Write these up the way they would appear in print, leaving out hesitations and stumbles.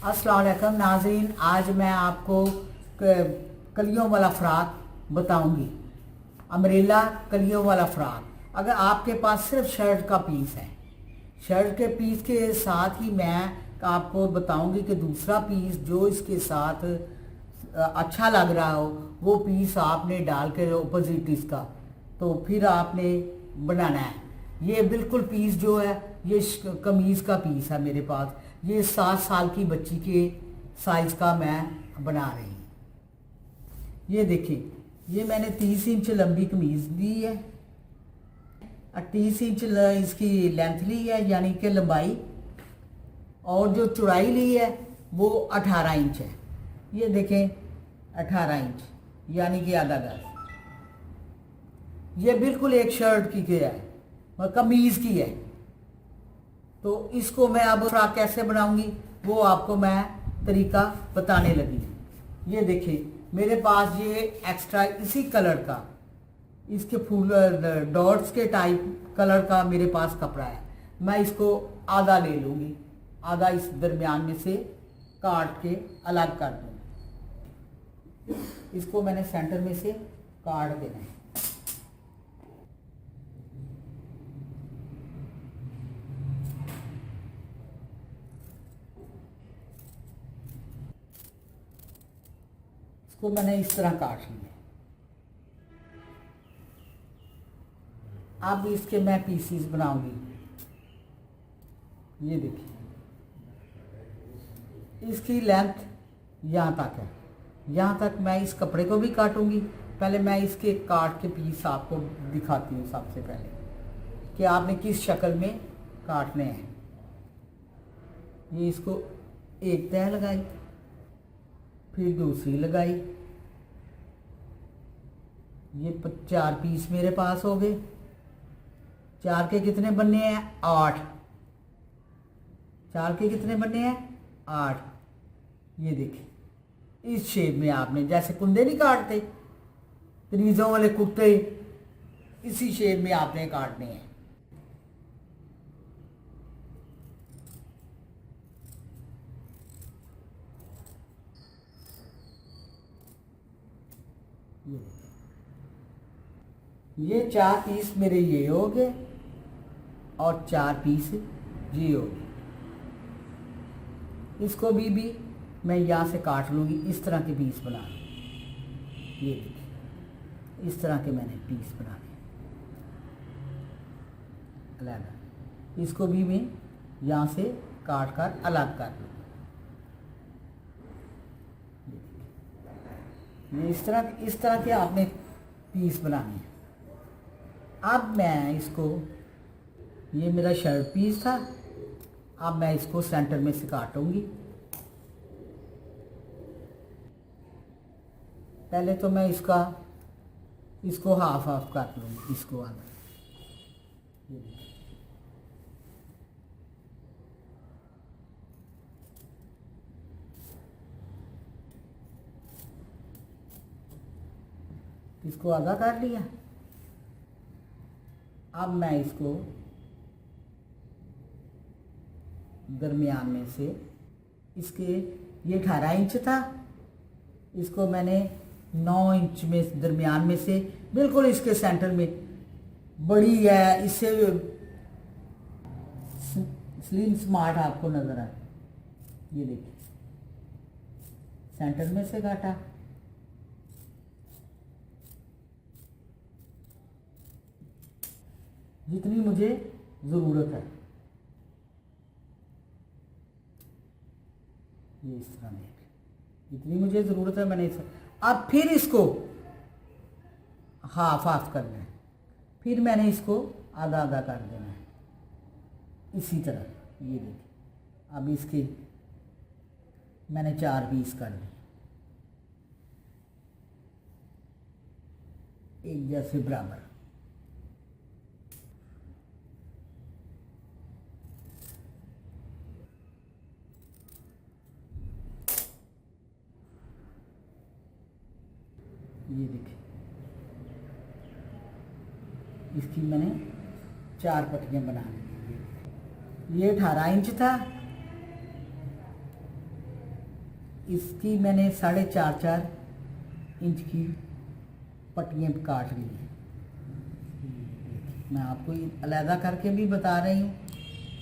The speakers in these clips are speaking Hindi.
अस्सलाम वालेकुम नाज़रीन, आज मैं आपको कलियों वाला फ़्राक बताऊंगी। अम्ब्रेला कलियों वाला फ़्राक। अगर आपके पास सिर्फ शर्ट का पीस है, शर्ट के पीस के साथ ही मैं आपको बताऊंगी कि दूसरा पीस जो इसके साथ अच्छा लग रहा हो वो पीस आपने डाल के अपोजिट इसका तो फिर आपने बनाना है। ये बिल्कुल पीस जो है ये कमीज़ का पीस है मेरे पास। ये 7 साल की बच्ची के साइज़ का मैं बना रही हूँ। ये देखिए, ये मैंने 30 इंच लंबी कमीज़ ली है, 30 इंच इसकी लेंथ ली है यानी कि लंबाई, और जो चौड़ाई ली है वो 18 इंच है। ये देखें 18 इंच यानी कि आधा गज। ये बिल्कुल एक शर्ट की है, कमीज़ की है। तो इसको मैं अब फ्रॉक कैसे बनाऊंगी वो आपको मैं तरीका बताने लगी। ये देखिए मेरे पास ये एक्स्ट्रा इसी कलर का, इसके फूल डॉट्स के टाइप कलर का मेरे पास कपड़ा है। मैं इसको आधा ले लूँगी, आधा इस दरमियान में से काट के अलग कर दूँगी। इसको मैंने सेंटर में से काट देना है। इसको मैंने इस तरह काट लिया। अब इसके मैं पीसीस बनाऊंगी। ये देखिए, इसकी लेंथ यहाँ तक है। यहाँ तक मैं इस कपड़े को भी काटूंगी। पहले मैं इसके काट के पीस आपको दिखाती हूँ सबसे पहले कि आपने किस शक्ल में काटने हैं। ये इसको एक तह लगाई, फिर दूसरी लगाई। ये 4 पीस मेरे पास हो गए। 4 के कितने बनने हैं? 8। 4 के कितने बनने हैं? 8। ये देखिए, इस शेप में आपने जैसे कुंदे नहीं काटते, तरीजों वाले कुत्ते, इसी शेप में आपने काटने हैं। ये 4 पीस मेरे ये हो गए और 4 पीस ये हो गए। इसको भी मैं यहाँ से काट लूँगी। इस तरह के पीस बना लूँ। ये देखिए, इस तरह के मैंने पीस बनाने अलग। इसको भी मैं यहाँ से काट कर अलग कर लूँ। ये इस तरह के आपने पीस बनाने हैं। अब मैं इसको, ये मेरा शर्ट पीस था, अब मैं इसको सेंटर में से काटूंगी। पहले तो मैं इसको हाफ हाफ काट लूँगी। इसको आधा, इसको आधा कर लिया। अब मैं इसको दरमियान में से, इसके ये 18 इंच था, इसको मैंने 9 इंच में दरमियान में से बिल्कुल इसके सेंटर में, बड़ी है, इससे स्लिम स्मार्ट आपको नजर आए। ये देखिए, सेंटर में से काटा। जितनी मुझे ज़रूरत है, ये इस तरह देख, जितनी मुझे ज़रूरत है मैंने इस। अब फिर इसको हाफ हाफ करना है, फिर मैंने इसको आधा आधा कर देना है इसी तरह। ये देखिए, अब इसके मैंने 4 पीस कर लिए, एक जैसे बराबर। ये देखिए, इसकी मैंने 4 पट्टियाँ बना ली। ये 18 इंच था, इसकी मैंने 4.5 इंच की पट्टियाँ काट ली हैं। मैं आपको अलहदा करके भी बता रही हूँ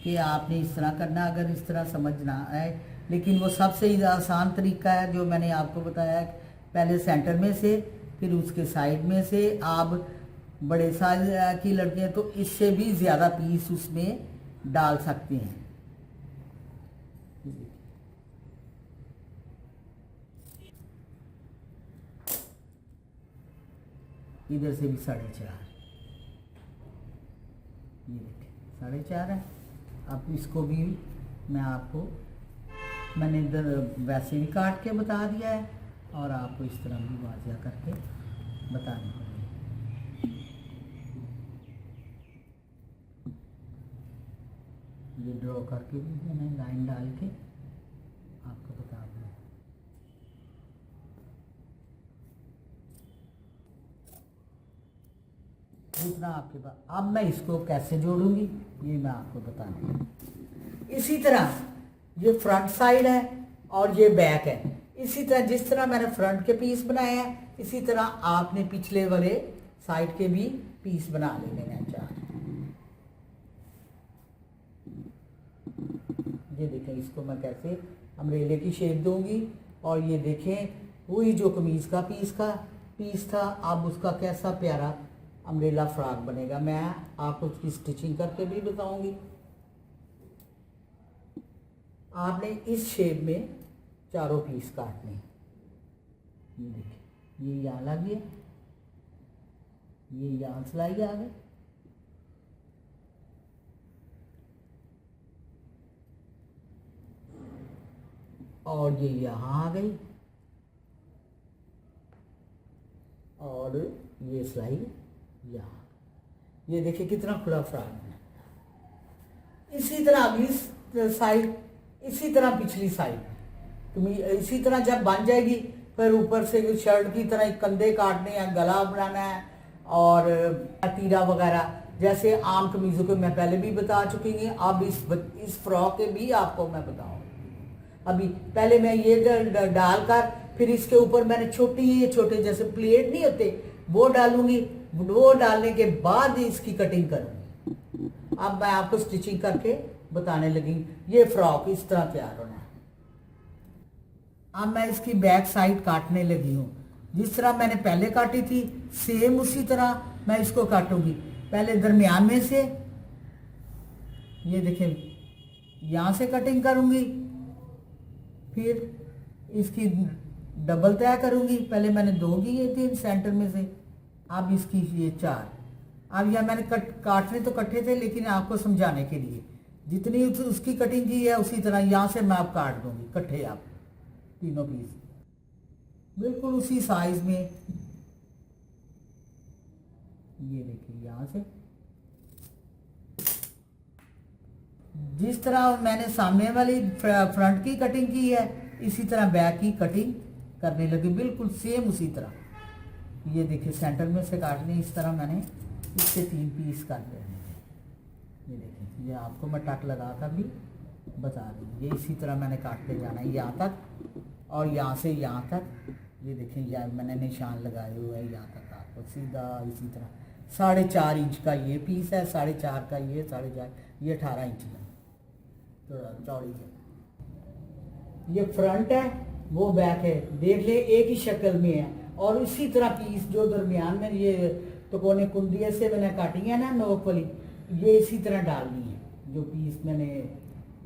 कि आपने इस तरह करना, अगर इस तरह समझ ना आए। लेकिन वो सबसे आसान तरीका है जो मैंने आपको बताया, पहले सेंटर में से, फिर उसके साइड में से। आप बड़े साइज की लड़कियाँ तो इससे भी ज़्यादा पीस उसमें डाल सकते हैं। इधर से भी 4.5, ये देखिए 4.5 है। अब इसको भी मैं आपको, मैंने इधर वैसे भी काट के बता दिया है और आपको इस तरह भी वाज़िया करके बताने पड़ेगी। ये ड्रॉ करके भी मैंने लाइन डाल के आपको बता दिया। जितना आपके पास, अब मैं इसको कैसे जोड़ूंगी ये मैं आपको बताऊंगी। इसी तरह ये फ्रंट साइड है और ये बैक है। इसी तरह जिस तरह मैंने फ्रंट के पीस बनाए हैं, इसी तरह आपने पिछले वाले साइड के भी पीस बना लेने हैं 4। ये देखें, इसको मैं कैसे अम्ब्रेले की शेप दूंगी। और ये देखें, वही जो कमीज का पीस था, अब उसका कैसा प्यारा अम्ब्रेला फ्रॉक बनेगा। मैं आपको उसकी स्टिचिंग करके भी बताऊंगी। आपने इस शेप में चारों पीस काटने। ये देखिए, ये यहाँ लगी, ये यहाँ सिलाई आ गई, और ये यहाँ आ गई, और ये सिलाई यहाँ। ये देखिए कितना खुला फ्रॉक है। इसी तरह अगली साइड, इसी तरह पिछली साइड, इसी तरह जब बन जाएगी, फिर ऊपर से शर्ट की तरह कंधे काटने हैं, गला बनाना है और तीरा वगैरह, जैसे आम कमीजों को मैं पहले भी बता चुकी हूँ। अब इस फ्रॉक के भी आपको मैं बताऊँ। अभी पहले मैं ये डालकर, फिर इसके ऊपर मैंने छोटे जैसे प्लेट नहीं होते वो डालूंगी। वो डालने के बाद इसकी कटिंग करूंगी। अब मैं आपको स्टिचिंग करके बताने लगी। ये फ्रॉक इस तरह तैयार होना है। अब मैं इसकी बैक साइड काटने लगी हूँ। जिस तरह मैंने पहले काटी थी, सेम उसी तरह मैं इसको काटूंगी। पहले दरमियान में से, ये देखें, यहाँ से कटिंग करूंगी, फिर इसकी डबल तय करूंगी। पहले मैंने 2 किए थे सेंटर में से, अब इसकी ये 4। अब यह मैंने काटने तो कट्ठे थे, लेकिन आपको समझाने के लिए जितनी उसकी कटिंग की है उसी तरह यहाँ से मैं आप काट दूंगी कट्ठे। आप तीनों पीस बिल्कुल उसी साइज में। ये देखिए, यहाँ से जिस तरह मैंने सामने वाली फ्रंट की कटिंग की है, इसी तरह बैक की कटिंग करने लगी, बिल्कुल सेम उसी तरह। ये देखिए, सेंटर में से काटने, इस तरह मैंने इससे 3 पीस कर देने। ये देखिए, ये आपको मैं टक लगा कर भी बता दूँ। ये इसी तरह मैंने काटते जाना है यहाँ तक, और यहाँ से यहाँ तक। ये देखिए, यहाँ मैंने निशान लगाए हुए हैं यहाँ तक, आपको सीधा इसी तरह। 4.5 इंच का ये पीस है, 4.5 का ये, 4.5, ये 18 इंच का तो चौड़ी है। ये फ्रंट है, वो बैक है, देख ले एक ही शक्ल में है। और इसी तरह पीस जो दरमियान में ये तकोने कुंदिये से मैंने काटी है ना, नोक वाली, ये इसी तरह डालनी है जो पीस मैंने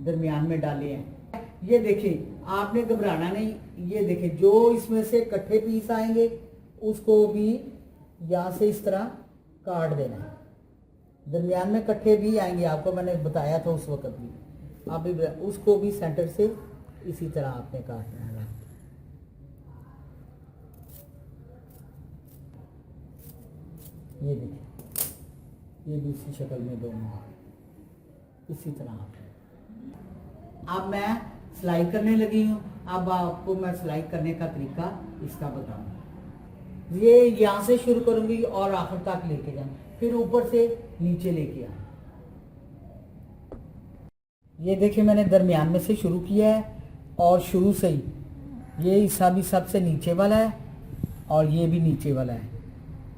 दरमियान में डाले हैं। ये देखिए, आपने घबराना नहीं। ये देखिए, जो इसमें से इकट्ठे पीस आएंगे उसको भी यहाँ से इस तरह काट देना है। दरमियान में इकट्ठे भी आएंगे, आपको मैंने बताया था उस वक्त भी। आप भी उसको भी सेंटर से इसी तरह आपने काटना है। ये देखिए, ये भी इसी शक्ल में दोनों इसी तरह आपने। अब मैं सिलाई करने लगी हूँ। अब आपको मैं सिलाई करने का तरीका इसका बताऊंगा। ये यहाँ से शुरू करूंगी और आखिर तक लेके जाऊँ, फिर ऊपर से नीचे लेके आऊँ। ये देखिए, मैंने दरमियान में से शुरू किया है और शुरू से ही ये हिस्सा भी सबसे नीचे वाला है और ये भी नीचे वाला है।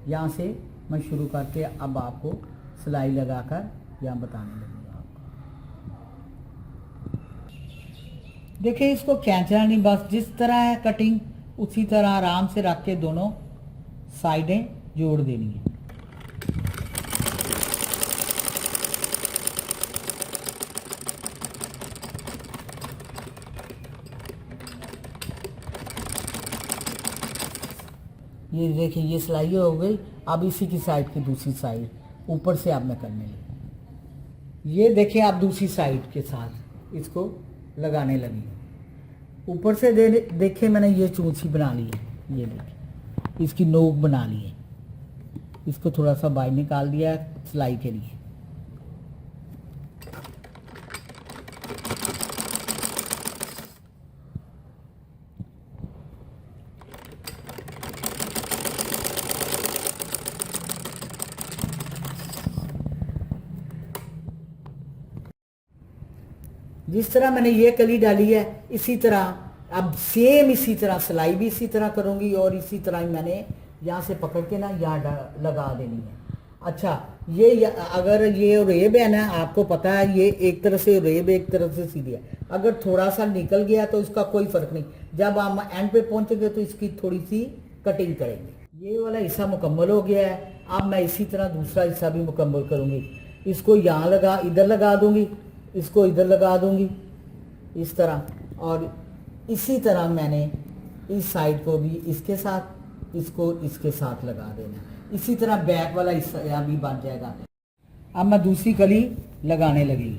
यहाँ से मैं शुरू करके अब आपको सिलाई लगाकर यहाँ बताने लगूँगा आपको। देखिए इसको खींचना नहीं, बस जिस तरह है कटिंग उसी तरह आराम से रख के दोनों साइडें जोड़ देनी है। ये देखिए ये सिलाई हो गई। अब इसी की साइड की दूसरी साइड ऊपर से अब मैं करने लगी। ये देखिए आप दूसरी साइड के साथ इसको लगाने लगी। ऊपर से देखिए मैंने ये चूंची बना ली है, ये देखिए इसकी नोक बना ली है। इसको थोड़ा सा बाहर निकाल दिया है सिलाई के लिए। जिस तरह मैंने ये कली डाली है इसी तरह अब सेम इसी तरह सिलाई भी इसी तरह करूँगी और इसी तरह ही मैंने यहाँ से पकड़ के ना यहाँ लगा देनी है। अच्छा ये अगर ये रेब है ना, आपको पता है ये एक तरफ से रेब एक तरफ से सीधी है। अगर थोड़ा सा निकल गया तो इसका कोई फर्क नहीं, जब हम एंड पे पहुँचेंगे तो इसकी थोड़ी सी कटिंग करेंगे। ये वाला हिस्सा मुकम्मल हो गया है। अब मैं इसी तरह दूसरा हिस्सा भी मुकम्मल करूँगी। इसको यहाँ इधर लगा दूँगी, इसको इधर लगा दूंगी इस तरह, और इसी तरह मैंने इस साइड को भी इसके साथ, इसको इसके साथ लगा देना। इसी तरह बैक वाला हिस्सा भी बन जाएगा। अब मैं दूसरी कली लगाने लगी।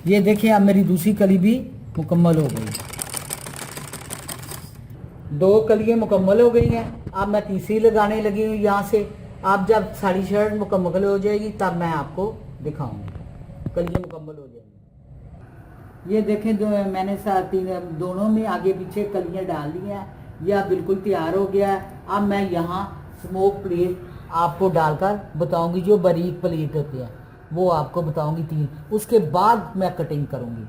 ये देखिए अब मेरी दूसरी कली भी मुकम्मल हो गई। दो कलियाँ मुकम्मल हो गई हैं। अब मैं तीसरी लगाने लगी हूँ यहाँ से। अब जब साड़ी शर्ट मुकम्मल हो जाएगी तब मैं आपको दिखाऊंगी, कलियाँ मुकम्मल हो जाएंगी। ये देखें मैंने दोनों में आगे पीछे कलियाँ डाल दी हैं। यह बिल्कुल तैयार हो गया है। अब मैं यहाँ स्मोक प्लेट आपको डालकर बताऊंगी, जो बारीक प्लेट होती है वो आपको बताऊंगी 3। उसके बाद मैं कटिंग करूंगी।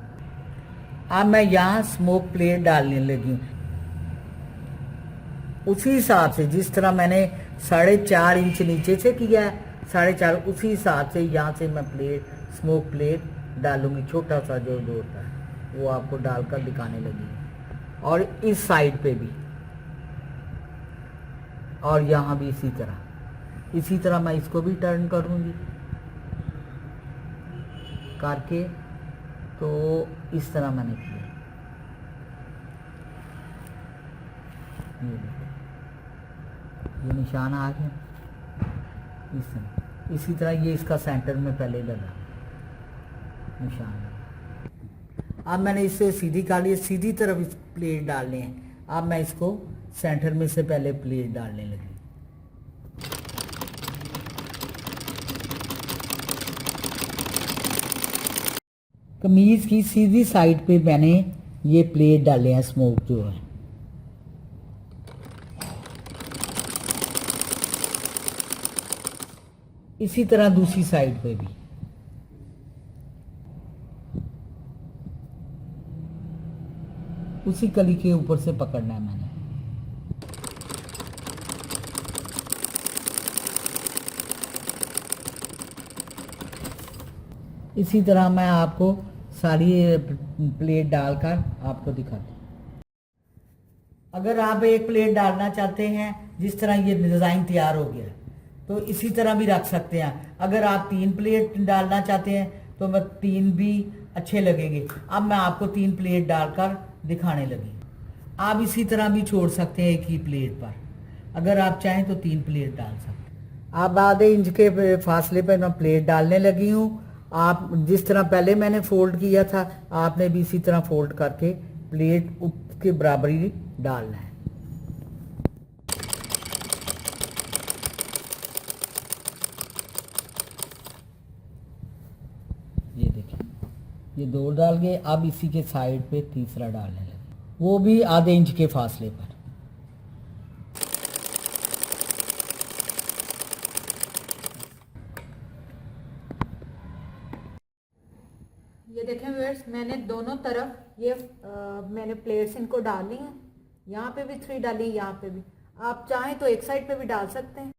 अब मैं यहाँ स्मोक प्लेट डालने लगी हूँ उसी हिसाब से जिस तरह मैंने 4.5 इंच नीचे से किया है, 4.5 उसी हिसाब से यहाँ से मैं स्मोक प्लेट डालूंगी। छोटा सा जो होता है वो आपको डालकर दिखाने लगी। और इस साइड पे भी और यहाँ भी इसी तरह मैं इसको भी टर्न करूँगी करके। तो इस तरह मैंने किया। ये निशान आ गया इस तरह। इसी तरह ये इसका सेंटर में पहले लगा निशान। अब मैंने इससे सीधी काट ली, सीधी तरफ इस प्लेट डालने हैं। अब मैं इसको सेंटर में से पहले प्लेट डालने लगी। कमीज की सीधी साइड पे मैंने ये प्लेट डाले हैं स्मोक जो है। इसी तरह दूसरी साइड पे भी। उसी कली के ऊपर से पकड़ना है मैंने। इसी तरह मैं आपको सारी प्लेट डालकर आपको दिखाता हूँ। अगर आप एक प्लेट डालना चाहते हैं, जिस तरह ये डिज़ाइन तैयार हो गया तो इसी तरह भी रख सकते हैं। अगर आप 3 प्लेट डालना चाहते हैं तो मैं 3 भी अच्छे लगेंगे। अब मैं आपको 3 प्लेट डालकर दिखाने लगी। आप इसी तरह भी छोड़ सकते हैं एक ही प्लेट पर, अगर आप चाहें तो 3 प्लेट डाल सकते हैं। अब आधे इंच के फासले पर मैं प्लेट डालने लगी हूँ। आप जिस तरह पहले मैंने फोल्ड किया था आपने भी इसी तरह फोल्ड करके प्लेट के बराबरी डालना है। ये देखिए, ये 2 डाल गए। अब इसी के साइड पे तीसरा डालने लगे, वो भी आधे इंच के फासले पर। ये देखें व्यूअर्स, मैंने दोनों तरफ ये मैंने प्लेट्स इनको डाली हैं। यहाँ पे भी 3 डाली, यहाँ पे भी। आप चाहें तो एक साइड पे भी डाल सकते हैं,